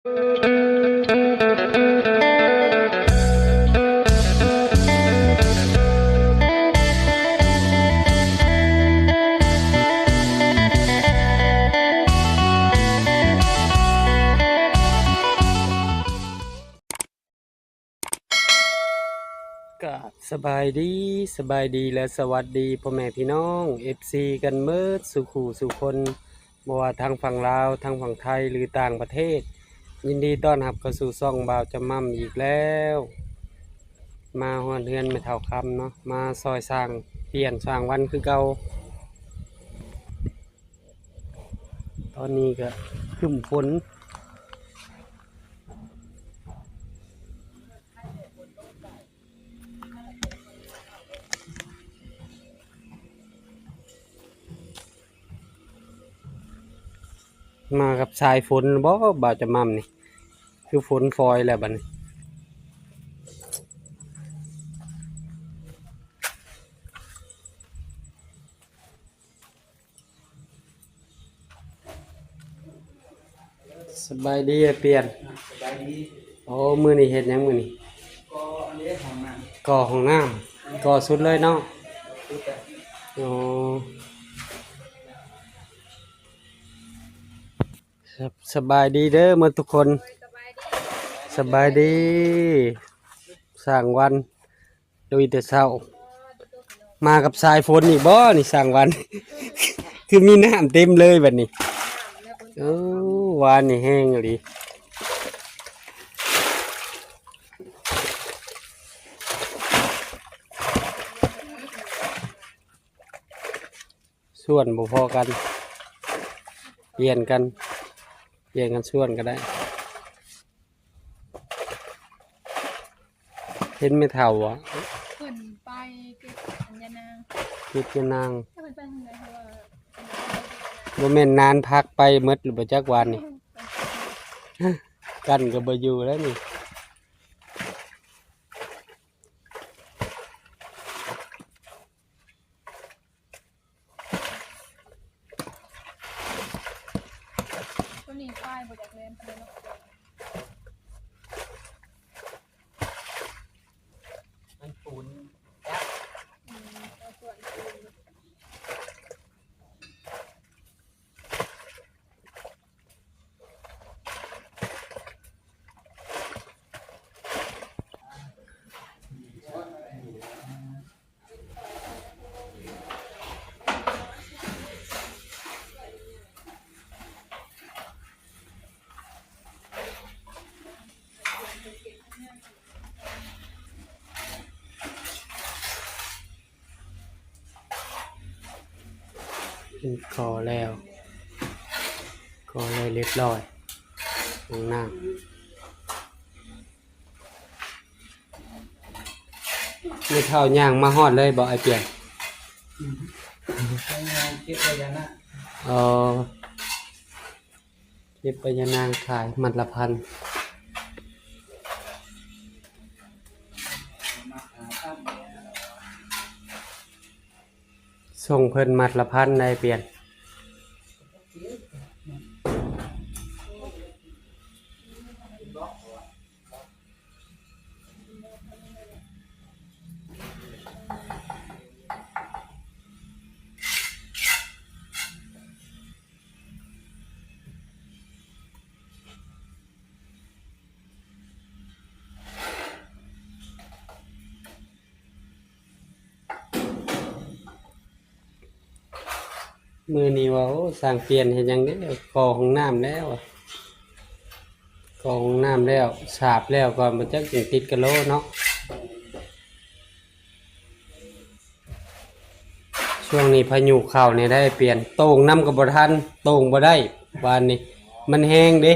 ก็สบายดีและสวัสดีพ่อแม่พี่น้อง FC กันเมิดสุขูสุคนบ่ว่าทางฝั่งลาวทางฝั่งไทยหรือต่างประเทศยินดีต้อนรับเข้าสู่ช่องบ่าวจำม่ำอีกแล้วมาฮอดเฮือนไม่เท่าคำเนาะมาซอยสร้างเปลี่ยนสร้างวันคือเก่าตอนนี้ก็ครึ้มฝนมากับสายฝนบ่บ่าวจำม่ำนี่คือฝนฟอยแล้วบัดนี้สบายดีเปลี่ยนสบายดีโอ้มื้อนี้เฮ็ดหยังมื้อนี้ก็อันนี้ของมันก่อห้องน้ำก่อสุดเลยเนาะอ๋อสบายดีเด้อมื้อทุกคนสบายดีสร้างวันโดยแต่เช้ามากับสายฝนนี่บ่นี่สร้างวัน คือมีน้ำเต็มเลยบัดนี้โอ้วานนี่แห้งอีหลีส่วนบ่พอกันเปลี่ยนกันส่วนก็ได้เห็นไม่เท่าอ่ะขึ้นไปเก็บอัญญานางคิดจะนางถ้ามันไปทางไหนเพราะว่าบ่แม่นนานพักไปหมดหรือบ่จักวันนี่ กันก็บ่อยู่แล้วนี่ตัวนี้ป้ายบจากเลนไปเลยเนาะมันปูนตัวส่วนคือก่อแล้วก่อเลยเรียบร้อยข้างหน้าไม่เท่าย่างมาฮอดเลยบ่ไอเปลี่ยนใช้งานเก็บไว้ยันนะเออเก็บไปยานางขายมัดละพันส่งเพิ่นมัดละพันได้เปลี่ยนมือนี้ว่าโอ้สร้างเปลี่ยนเห็นยังได้ก่อห้องน้ำแล้วก่อห้องน้ำแล้วสาบแล้วก่อนมันจะถึงติดกะโหลเนาะช่วงนี้พายุเข้าเนี่ยได้เปลี่ยนโต่งน้ำกับบ่ทันโต่งบ่ได้วานนี้มันแห้งเด้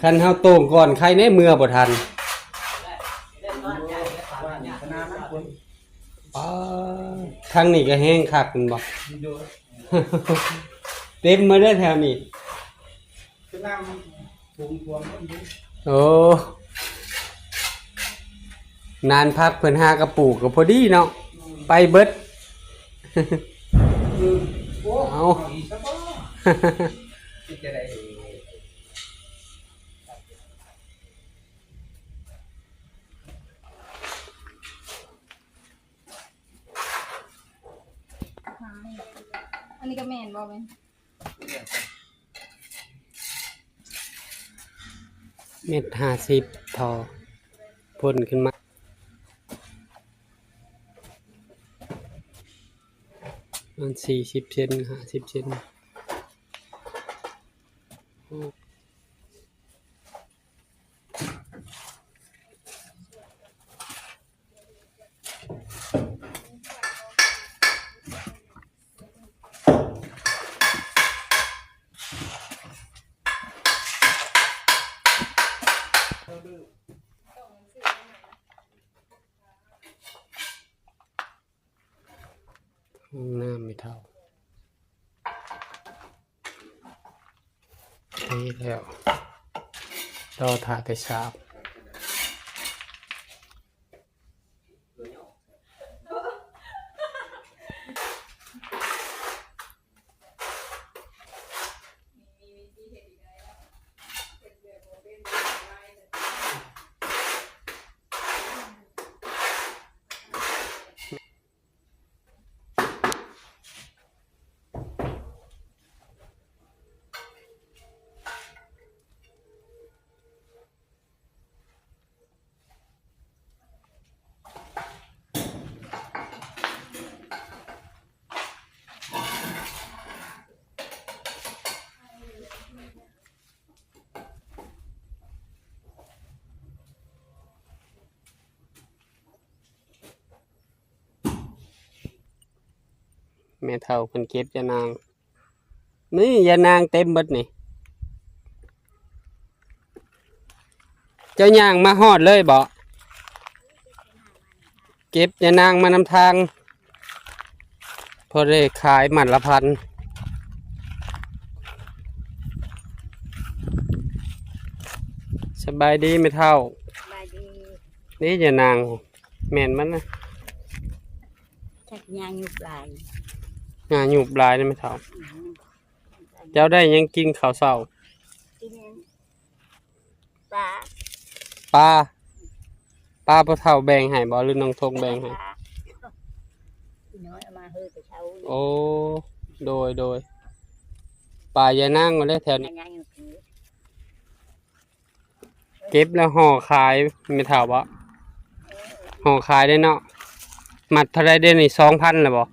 คันเฮาโต่งก่อนใครในเมื่อบ่ทันทางนี้ก็แห้งคักมันบ่ เต็มมาได้แถวนี้คือน้ำถุงพวงโอ้นานพักเพิ่นหากระปูกก็พอดีเนาะไปเบิดเอา นี่ก็แม่นบ่แม่น 1.50 ทอพ่นขึ้นมามัน40 เซน50 เซนห้องน้ำไม่เท่านี่แล้วเราถ่าแต่เช้าแม่เท่าคนเก็บยานางนี่ยานางเต็มเบิดนี่เจ้าย่างมาฮอดเลยบ่เก็บยานางมานำทางพอได้ขายหมัดละพันสบายดีไม่เท่า สบายดี นี่ยานางแม่นมันนะ ชักยางยุบลาย งานหยุบลายนี่ไม่เท่า อืม เจ้าได้ยังกินข้าวเช้า กินปลา ปลาปลาปลาเท่าแบ่งให้บ่หรือน้องทงแบ่งให้ พี่น้อยเอามาเฮือแต่เช้า โอ้โดยปลายานางมาได้แถวนี้ ยางยุบถือ เก็บแล้วห่อขายไม่เท่าบ่ห่อขายได้เนาะมัดเท่าไรได้นี่2,000แล้วบ่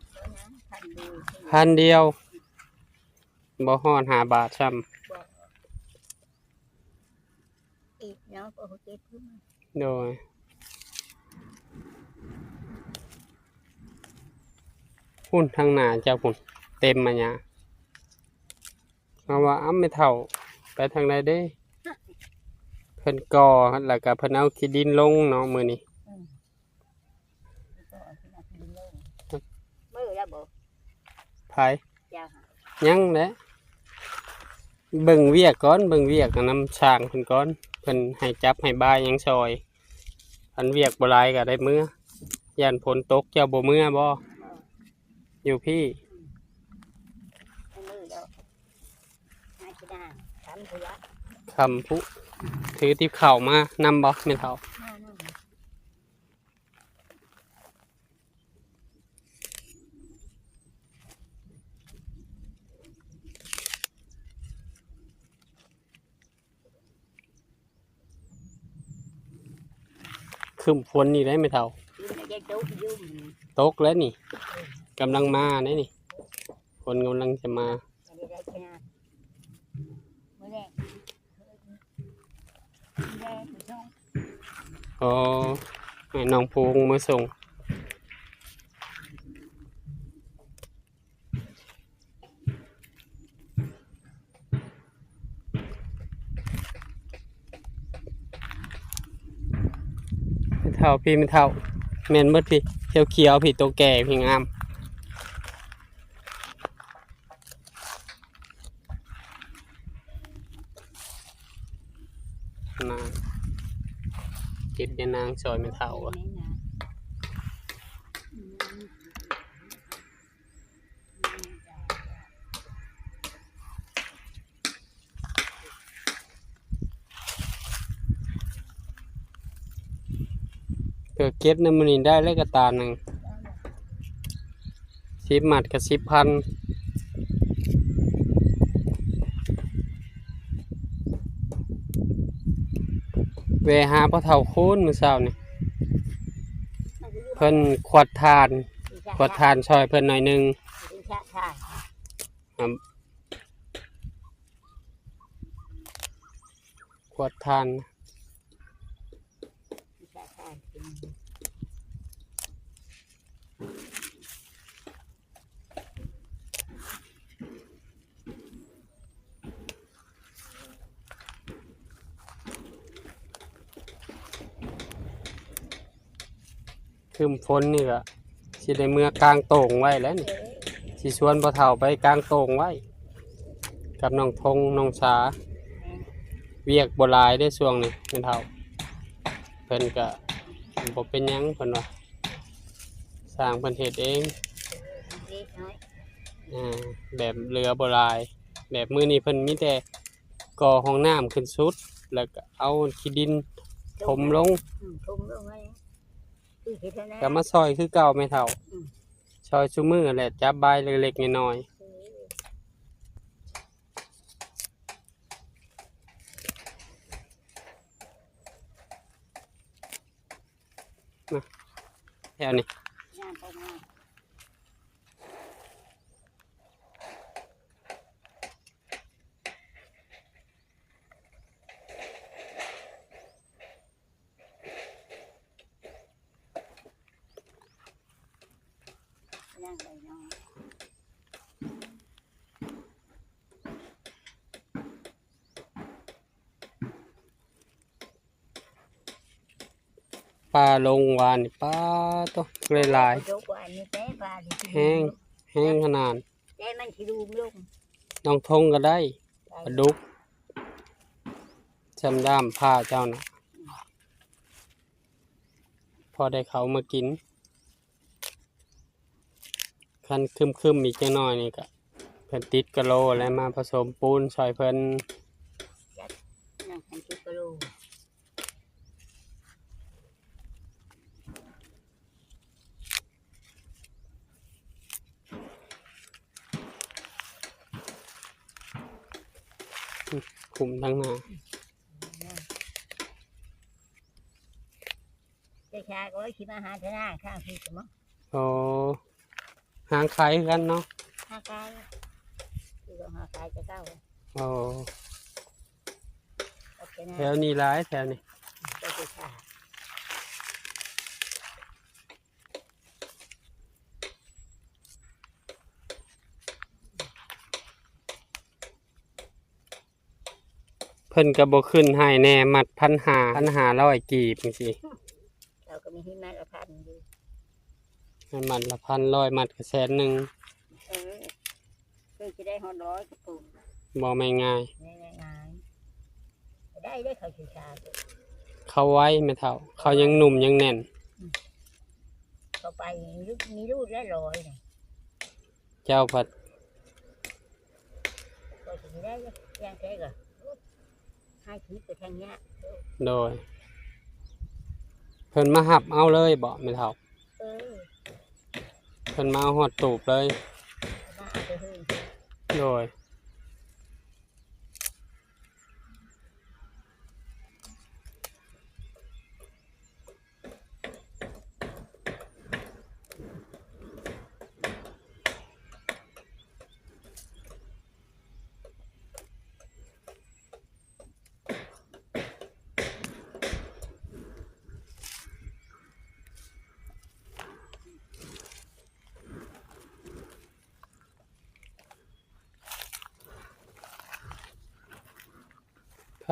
พันดู 1,000 เดียวบ่ฮอด5 บาทซ้ำ อีกเนาะก็เก็บขึ้นมา โดยพุ่นทางหน้าเจ้าพุ่นเต็มมาหยาเอาว่าอ้ำไม่เท่าไปทางใดเด้เพิ่นก่อแล้วก็เพิ่นเอาขี้ดินลงเนาะมื้อนี้ ก็เอาขึ้นมากินโลงมือแล้วบ่ ไผ ยาวหา ยังแหละเบิ่งเวียกก่อนเบิ่งเวียกกับน้ำช่างเพิ่นก่อนเพิ่นให้จับให้บายหยังซอยอันเวียกบ่หลายก็ได้มื้อย่านฝนตกเจ้าบ่มื้อบ่อยู่พี่ มือแล้วหาที่ได้ทำธุระ คำพุถือติบเข่ามานำบ่แม่นเฒ่า หน้านั่น คึมฝนนี่ได้แม่นเฒ่า ยืมในแยกตู้ยืม ตกแล้วนี่กำลังมาเด้นี่ฝนกำลังจะมา อันนี้ได้แค่นั้นมือแรกแรกมือสอง อ๋อให้น้องภูงมาส่งแม่นเฒ่าพี่แม่นเฒ่าแม่นเบิดพี่เขียวๆพี่ตัวแก่พี่งามนางเก็บยานางซอยแม่นเฒ่าอะ นี่นะ เกิดเก็บในมือนี้ได้เลขกระตาหนึ่ง10 หมัดกับ10,000 เวหาพ่อเฒ่าคูณมื้อเช้านี่เพิ่นขวดทานช่วยเพิ่นหน่อยหนึงครับขวดทานคืมฝนนี่ก็สิได้เมื่อกลางโต่งไว้แล้วนี่สิชวนพ่อเฒ่าไปกลางโต่งไว้กับน้องทงน้องสาเวียกบ่หลายได้ช่วงนี้แม่เฒ่าเพิ่นก็บ่เป็นหยังเพิ่นว่าสร้างเพิ่นเฮ็ดเองแบบเรือบ่หลายแบบมื้อนี้เพิ่นมีแต่ก่อห้องน้ำขึ้นสุดแล้วก็เอาขี้ดินถมลงก็มาซอยคือเก่าแม่เฒ่าซอยซุมื้อแหละจับใบเล็กๆน้อยๆนะแถวนี้ปลาลงวานนี่ปลาตัวหลายๆแห้งขนาดน้องทงก็ได้ปลาดุกจำด้ามผ้าเจ้านะพอได้เขามากินคันคึมๆอีกจังน้อยนี่ก็เพิ่นติดกะโลแล้วมาผสมปูนซอยเพิ่นคุมทั้งหน้า ชาก็ไว้ชิมอาหารที่หน้าข้างพี่สมอง โอ้หางขายกันเนาะ หากายคือหากายจะเข้า โอ้ โอเคนะ แถวนี้หลายแถวนี้ ก็จะชา เพิ่นก็บ่ขึ้นให้แน่มัด1,500กีบจังซี่ เราก็มีหิมะละพันอยู่ ให้มัดละ1,100มัดก็100,000 คือจะได้หอร้อยกระปุก บ่แม่นง่าย ง่ายๆได้เขาชิชา เขาไว้แม่เฒ่าเขายังหนุ่มยังแน่น เขาไปมีรูดและลอยเนี่ย เจ้าผัด ก็ถึงได้ยังแค่ก็ให้คิดไปทางเนี้ย โดยเพิ่นมาหับเอาเลยบ่แม่เฒ่า เออ เพิ่นมาเอาฮอดตูบเลย มาเอาไปหื้อ โดย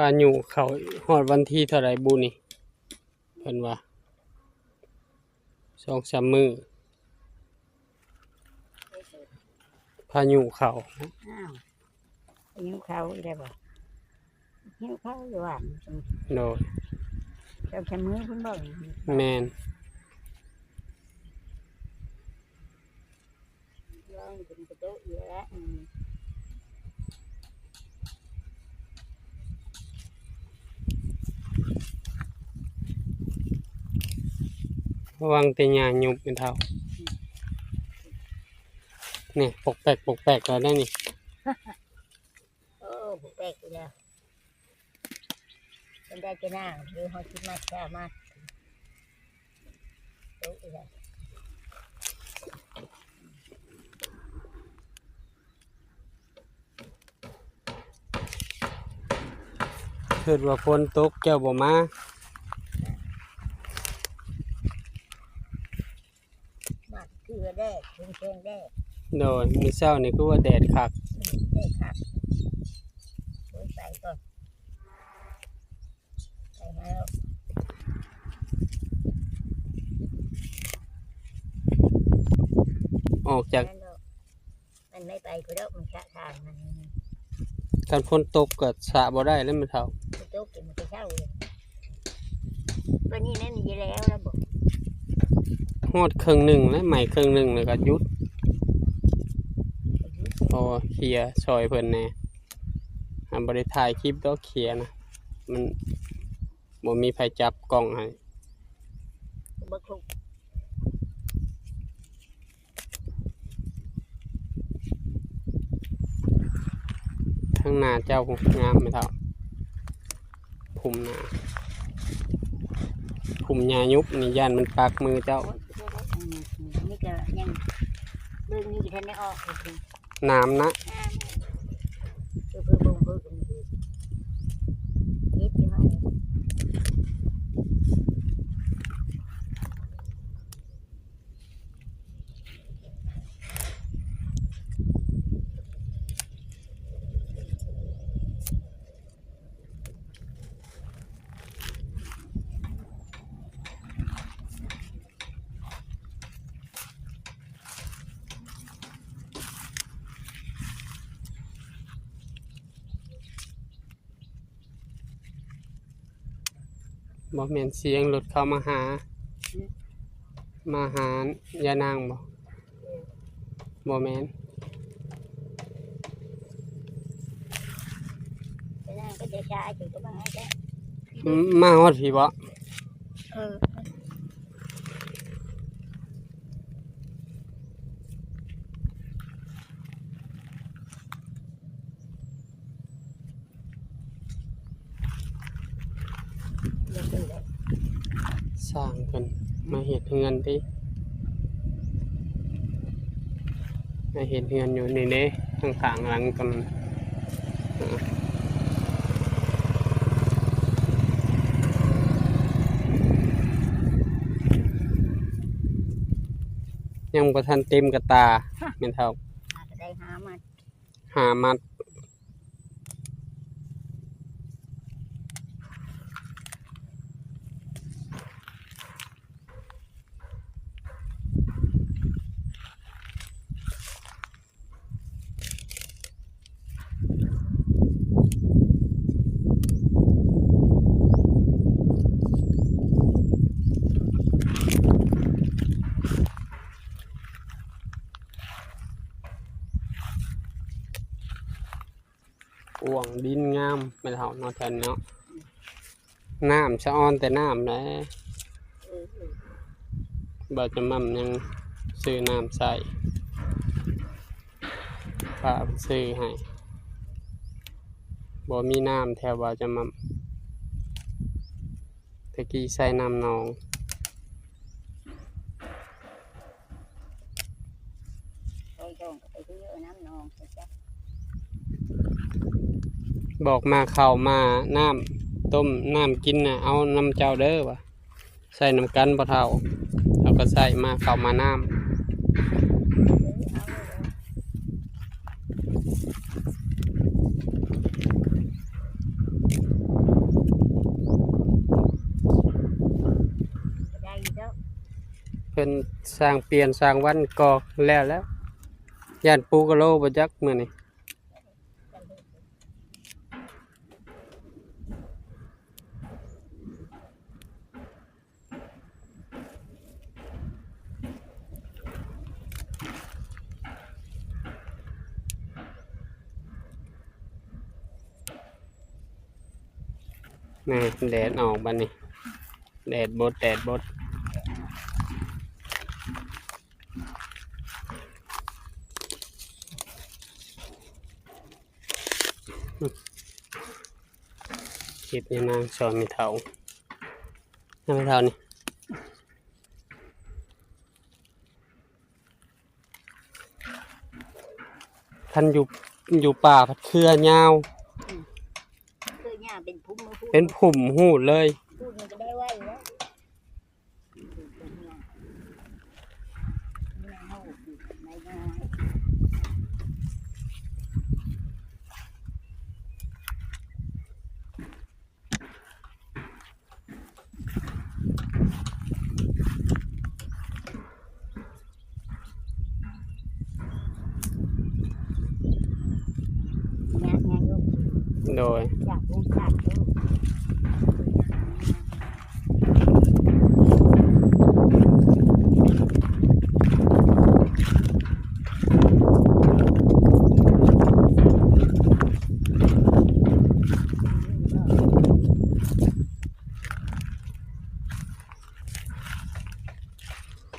พายุเขาฮอดวันที่เท่าไหร่บุนี่เพิ่นว่า2-3 มื้อพายุเขา อ้าวหิ้วเขาได้ป่ะหิ้วเขาอยู่อ่ะ โดย เจ้าชะมือคุณบอก แม่น ร้องเป็นกระโดดเยอะ ระวังแต่หญ้ายุบแม่เฒ่านี่ปกแปกแล้วได้นี่ โอ้ผูกแปลกอยู่แล้ว ได้จะนั่งดูเขาคิดมากแค่มากรู้อีกแล้ว เกิดว่าฝนตกเจ้าบ่มา มากคือแดดเชิงแดด โดยมื้อเช้านี่คือว่าแดดคัก ได้ครับโอ้ยใส่ก่อนใส่ให้แล้ว ออกจาก มันไม่ไปกูแล้วมันชะทางมัน การฝนตกก็สระบ่ได้แล้วแม่เฒ่า กูโต๊ะกินมันไปเช่าเลยวันนี้นั่นยีแล้วแล้วบอก ฮอดครึ่งหนึงแล้วใหม่ครึ่งหนึงแล้วก็หยุดพอเคลียร์ซอยเพิ่นแหน่บ่ได้ถ่ายคลิปดอกเคลียร์นะมันบ่มีไผจับกล้องให้ กูบักคลุก ข้างหน้าเจ้างามแม่เฒ่าภูมิหน้าภูมิหญ้ายุบนี่ย่านมันปักมือเจ้า โอ้ยนี่ก็ยังเรื่องนี้ท่านได้ออกเลย น้ำนะ เพื่อบงเพื่อกันคือยิบอยู่ให้ บ่แม่นเสียงรถเข้ามาหายานางบ่แม่น แต่นั่นก็จะชาถึงก็บ้างไอ้แก มาฮอดพี่บ่ เออเดี๋ยวดูเลย สร้างเพิ่นมาเฮ็ดเฮือนติมาเฮ็ดเฮือนอยู่นี่เด้ข้างๆหลังกันยังบ่ทันเต็มกระตาแม่นเฒ่า อาจจะได้หามา หามัดกวางดินงามแม่นเฒ่าเนาะแทนเนาะน้ำสะออนแต่น้ำแหละ เออ บ่จะมั่มยังซื้อน้ำใส่ป้าซื้อให้บ่มีน้ำแถวบ่จะมั่มตะกี้ใส่น้ำหนอง ไปตรงไปที่เยอะน้ำนองไปจ้ะ บอกมาเข้าวมาน้ำต้มน้ำกินน่ะเอาน้ำเจ้าเด้อวะใส่น้ำกันบ่เท่าเราก็ใส่มาเข้าวมาน้ เอาเลยได้อยู่แล้ว ำเพิ่นสร้างเปลี่ยนสร้างวันกอกแล้วย่านปูกะโลบ่จักมื้อนี้แม่แดดออกบัดนี้แดดบด เก็บยานางสอนไม่เท่าไม่เท่านี่ท่านอยู่ป่าพัดเครือยาว เคยย่าเป็นพุ่มมาพูด เป็นผุ่มหูดเลย พูดมันก็ได้ไว้แล้วไม่เอาไม่ได้งานลูก โดย อยากรู้จักลูก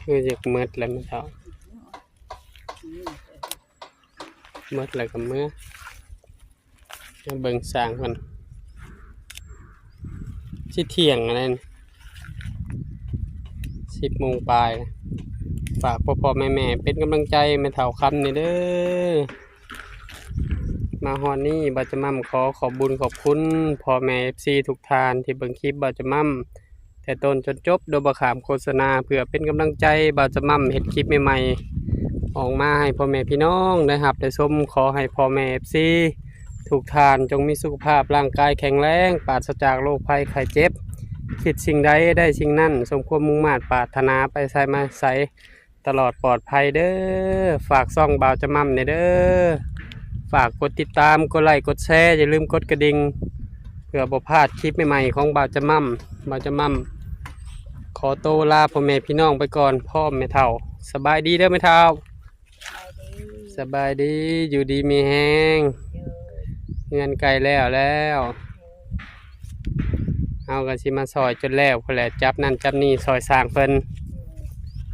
คือจะเมืดแล้วไม่เท่าเมืดแล้วก็เมื่อมาเบิ่งสร้างมันสิเที่ยงอะไรนี่10 โมงปลายนะฝากพ่อๆแม่ๆเป็นกำลังใจแม่เฒ่าคำนี่เด้อมาฮอดนี้บ่าวจะมั่มขอบบุญขอบคุณพ่อแม่ FC ทุกท่านที่เบิ่งคลิปบ่าวจะมั่มแต่ต้นจนจบโดยบ่ขามโฆษณาเพื่อเป็นกำลังใจบ่าวจะมั่มเฮ็ดคลิปใหม่ๆออกมาให้พ่อแม่พี่น้องได้รับได้ชมขอให้พ่อแม่ FC ทุกท่านจงมีสุขภาพร่างกายแข็งแรงปราศจากโรคภัยไข้เจ็บคิดสิ่งใดได้สิ่งนั้นสมความมุ่งมา่ปรารถนาไปใส่มาใส่ตลอดปลอดภัยเด้อฝากซ่องบ่าวจะมั่มเนี่ยเด้อฝากกดติดตามกดไลค์กดแชร์อย่าลืมกดกระดิ่งเพื่อบ่พลาดคลิปใหม่ๆของบ่าวจะมั่มขอโตวลาพ่อแม่พี่น้องไปก่อนพ่อแม่เฒ่าสบายดีเด้อแม่เฒ่าสบายดีอยู่ดีมีแฮงเงินไกลแล้วเอากันสิมาซอยจนแล้วพอแหละจับนั่นจับนี่ซอยสร้างเพิ่น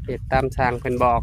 เฮ็ดตามสร้างเพิ่นบอก